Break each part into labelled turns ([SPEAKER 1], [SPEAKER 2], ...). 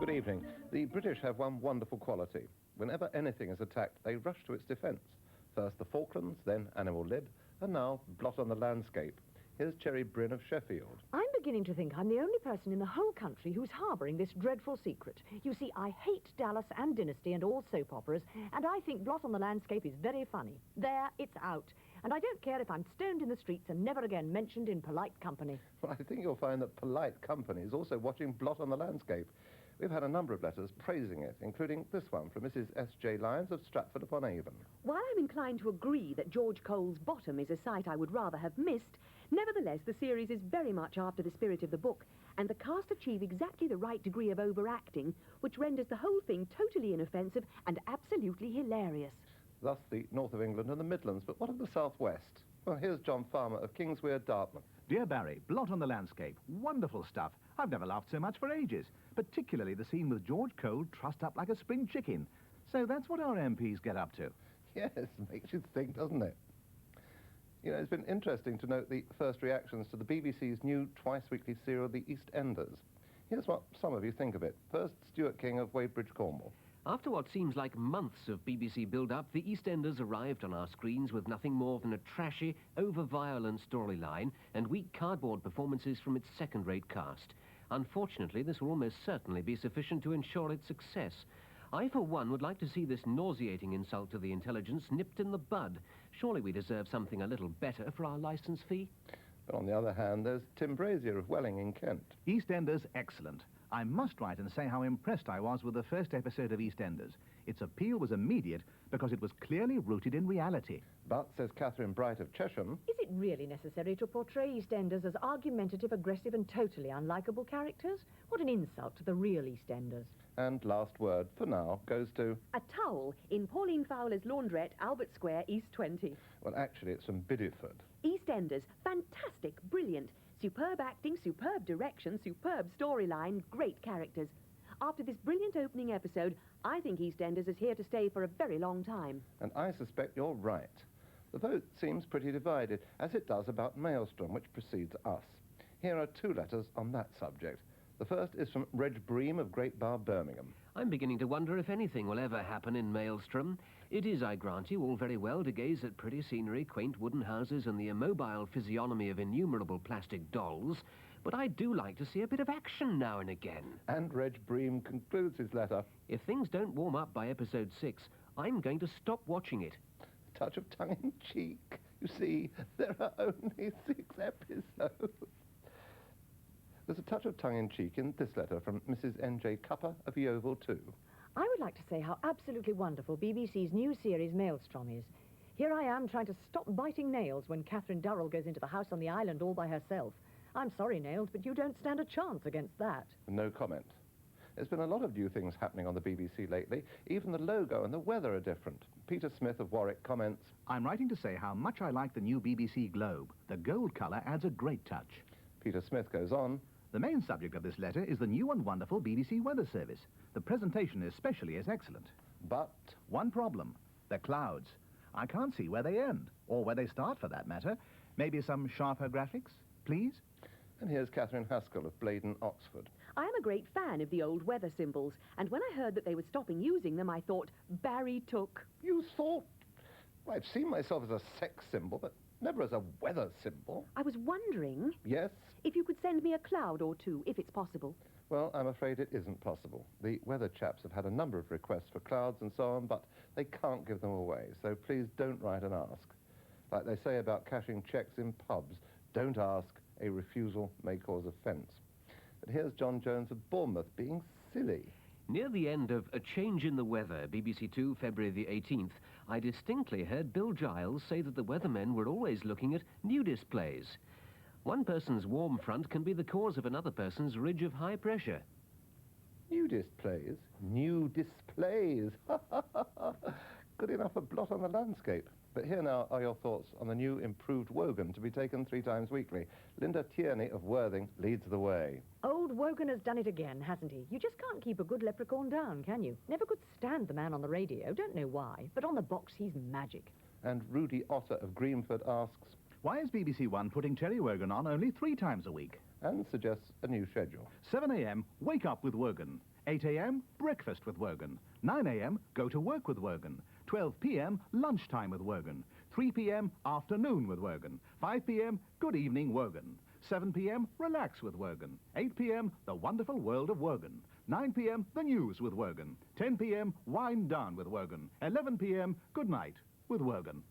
[SPEAKER 1] Good evening. The British have one wonderful quality. Whenever anything is attacked, they rush to its defence. First the Falklands, then Animal Lib, and now Blot on the Landscape. Here's Cherry Bryn of Sheffield.
[SPEAKER 2] I'm beginning to think I'm the only person in the whole country who's harbouring this dreadful secret. You see, I hate Dallas and Dynasty and all soap operas, and I think Blot on the Landscape is very funny. There, it's out. And I don't care if I'm stoned in the streets and never again mentioned in polite company.
[SPEAKER 1] Well, I think you'll find that polite company is also watching Blot on the Landscape. We've had a number of letters praising it, including this one from Mrs. S.J. Lyons of Stratford-upon-Avon.
[SPEAKER 3] While I'm inclined to agree that George Cole's Bottom is a sight I would rather have missed, nevertheless the series is very much after the spirit of the book, and the cast achieve exactly the right degree of overacting, which renders the whole thing totally inoffensive and absolutely hilarious.
[SPEAKER 1] Thus the north of England and the Midlands, but what of the southwest? Well, here's John Farmer of Kingswear, Dartmouth.
[SPEAKER 4] Dear Barry, Blot on the Landscape. Wonderful stuff. I've never laughed so much for ages, particularly the scene with George Cole trussed up like a spring chicken. So that's what our MPs get up to.
[SPEAKER 1] Yes, makes you think, doesn't it? You know, it's been interesting to note the first reactions to the BBC's new twice-weekly serial, The Eastenders. Here's what some of you think of it. First, Stuart King of Wadebridge, Cornwall.
[SPEAKER 5] After what seems like months of BBC build-up, the Eastenders arrived on our screens with nothing more than a trashy, over-violent storyline and weak cardboard performances from its second-rate cast. Unfortunately, this will almost certainly be sufficient to ensure its success. I, for one, would like to see this nauseating insult to the intelligence nipped in the bud. Surely we deserve something a little better for our licence fee.
[SPEAKER 1] But on the other hand, there's Tim Brazier of Welling in Kent.
[SPEAKER 4] EastEnders, excellent. I must write and say how impressed I was with the first episode of EastEnders. Its appeal was immediate because it was clearly rooted in reality.
[SPEAKER 1] But, says Catherine Bright of Chesham,
[SPEAKER 2] Is it really necessary to portray EastEnders as argumentative, aggressive and totally unlikable characters? What an insult to the real EastEnders.
[SPEAKER 1] and last word, for now, goes to...
[SPEAKER 3] A towel in Pauline Fowler's laundrette, Albert Square, East 20.
[SPEAKER 1] Well, actually, it's from Bideford.
[SPEAKER 3] EastEnders, fantastic, brilliant. Superb acting, superb direction, superb storyline, great characters. After this brilliant opening episode, I think EastEnders is here to stay for a very long time.
[SPEAKER 1] And I suspect you're right. The vote seems pretty divided, as it does about Maelstrom, which precedes us. Here are 2 letters on that subject. The first is from Reg Bream of Great Bar, Birmingham.
[SPEAKER 5] I'm beginning to wonder if anything will ever happen in Maelstrom. It is, I grant you, all very well to gaze at pretty scenery, quaint wooden houses and the immobile physiognomy of innumerable plastic dolls, but I do like to see a bit of action now and again.
[SPEAKER 1] And Reg Bream concludes his letter.
[SPEAKER 5] If things don't warm up by episode 6, I'm going to stop watching it.
[SPEAKER 1] A touch of tongue-in-cheek. You see, there are only 6 episodes. There's a touch of tongue-in-cheek in this letter from Mrs. N.J. Cupper of Yeovil too.
[SPEAKER 2] I would like to say how absolutely wonderful BBC's new series Maelstrom is. Here I am trying to stop biting nails when Catherine Durrell goes into the house on the island all by herself. I'm sorry, Nails, but you don't stand a chance against that.
[SPEAKER 1] No comment. There's been a lot of new things happening on the BBC lately. Even the logo and the weather are different. Peter Smith of Warwick comments,
[SPEAKER 4] I'm writing to say how much I like the new BBC Globe. The gold colour adds a great touch.
[SPEAKER 1] Peter Smith goes on,
[SPEAKER 4] The main subject of this letter is the new and wonderful BBC Weather Service. The presentation especially is excellent.
[SPEAKER 1] but...
[SPEAKER 4] One problem, the clouds. I can't see where they end, or where they start for that matter. Maybe some sharper graphics, please?
[SPEAKER 1] And here's Catherine Haskell of Blaydon, Oxford.
[SPEAKER 3] I am a great fan of the old weather symbols, and when I heard that they were stopping using them, I thought, Barry took.
[SPEAKER 1] You thought... Well, I've seen myself as a sex symbol, but never as a weather symbol.
[SPEAKER 3] I was wondering
[SPEAKER 1] Yes?
[SPEAKER 3] if you could send me a cloud or 2, if it's possible.
[SPEAKER 1] Well, I'm afraid it isn't possible. The weather chaps have had a number of requests for clouds and so on, but they can't give them away, so please don't write and ask. Like they say about cashing cheques in pubs, don't ask, a refusal may cause offence. But here's John Jones of Bournemouth being silly.
[SPEAKER 5] Near the end of A Change in the Weather, BBC 2, February the 18th, I distinctly heard Bill Giles say that the weathermen were always looking at new displays. One person's warm front can be the cause of another person's ridge of high pressure.
[SPEAKER 1] New displays? New displays! Good enough a blot on the landscape. But here now are your thoughts on the new improved Wogan to be taken 3 times weekly. Linda Tierney of Worthing leads the way.
[SPEAKER 2] Old Wogan has done it again, hasn't he? You just can't keep a good leprechaun down, can you? Never could stand the man on the radio, don't know why, but on the box he's magic.
[SPEAKER 1] And Rudy Otter of Greenford asks,
[SPEAKER 4] Why is BBC One putting Terry Wogan on only 3 times a week?
[SPEAKER 1] and suggests a new schedule.
[SPEAKER 4] 7 a.m, wake up with Wogan. 8 a.m., breakfast with Wogan. 9 a.m., go to work with Wogan. 12 p.m., lunchtime with Wogan. 3 p.m., afternoon with Wogan. 5 p.m., good evening, Wogan. 7 p.m., relax with Wogan. 8 p.m., the wonderful world of Wogan. 9 p.m., the news with Wogan. 10 p.m., wind down with Wogan. 11 p.m., good night with Wogan.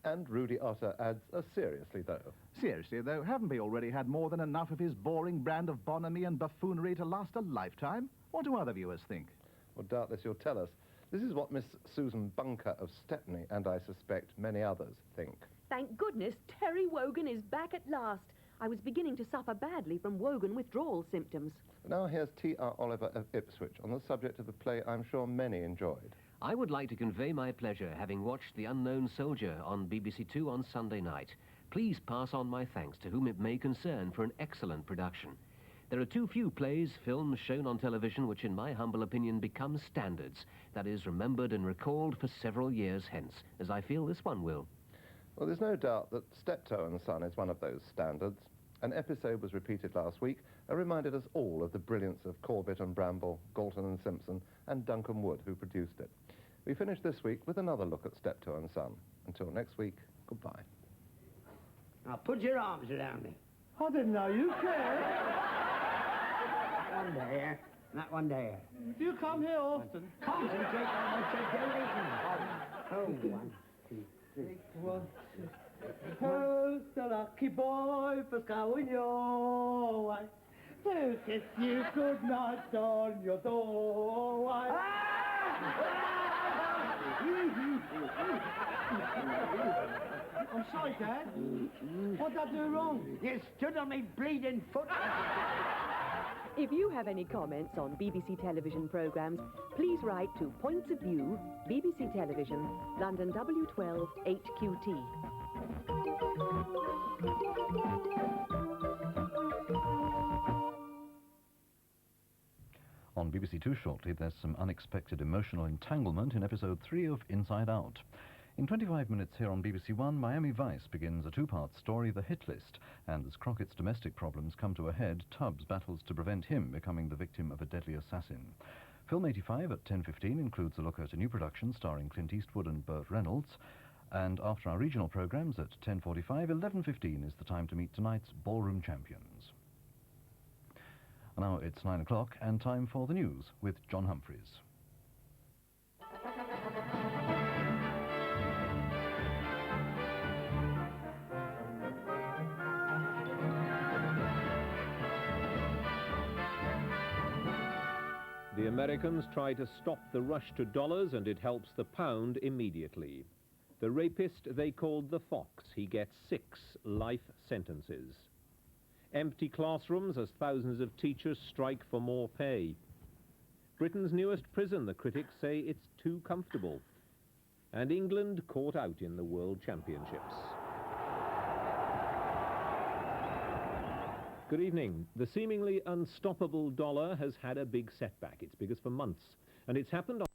[SPEAKER 1] And Rudy Otter adds a seriously, though.
[SPEAKER 4] Seriously, though, haven't we already had more than enough of his boring brand of bonhomie and buffoonery to last a lifetime? What do other viewers think?
[SPEAKER 1] Well, doubtless you'll tell us. This is what Miss Susan Bunker of Stepney, and I suspect many others, think.
[SPEAKER 3] Thank goodness Terry Wogan is back at last. I was beginning to suffer badly from Wogan withdrawal symptoms.
[SPEAKER 1] Now here's T.R. Oliver of Ipswich on the subject of a play I'm sure many enjoyed.
[SPEAKER 5] I would like to convey my pleasure having watched The Unknown Soldier on BBC Two on Sunday night. Please pass on my thanks to whom it may concern for an excellent production. There are too few plays, films shown on television which in my humble opinion become standards, that is, remembered and recalled for several years hence, as I feel this one will.
[SPEAKER 1] Well, there's no doubt that Steptoe and Son is one of those standards. An episode was repeated last week and reminded us all of the brilliance of Corbett and Bramble, Galton and Simpson, and Duncan Wood, who produced it. We finish this week with another look at Steptoe and Son. Until next week, goodbye.
[SPEAKER 6] Now put your arms around me.
[SPEAKER 7] I didn't know you cared.
[SPEAKER 6] One there, not one there.
[SPEAKER 7] Do you come here often?
[SPEAKER 6] Concentrate on what you're doing. Oh, 1, 2, 3.
[SPEAKER 7] One, two. Who's the lucky boy for going your way? Who kissed you good night on your doorway? I'm sorry, Dad. What did I do wrong?
[SPEAKER 6] You stood on me bleeding foot.
[SPEAKER 3] If you have any comments on BBC television programmes, please write to Points of View, BBC Television, London W12 8QT.
[SPEAKER 8] On BBC Two shortly, there's some unexpected emotional entanglement in episode 3 of Inside Out. In 25 minutes here on BBC One, Miami Vice begins a two-part story, The Hit List, and as Crockett's domestic problems come to a head, Tubbs battles to prevent him becoming the victim of a deadly assassin. Film 85 at 10:15 includes a look at a new production starring Clint Eastwood and Burt Reynolds, and after our regional programmes at 10:45, 11:15 is the time to meet tonight's ballroom champions. Now it's 9 o'clock and time for the news with John Humphreys.
[SPEAKER 9] The Americans try to stop the rush to dollars, and it helps the pound immediately. The rapist they called the Fox. He gets 6 life sentences. Empty classrooms as thousands of teachers strike for more pay. Britain's newest prison, the critics say it's too comfortable. And England caught out in the World Championships. Good evening. The seemingly unstoppable dollar has had a big setback. It's biggest for months. And it's happened on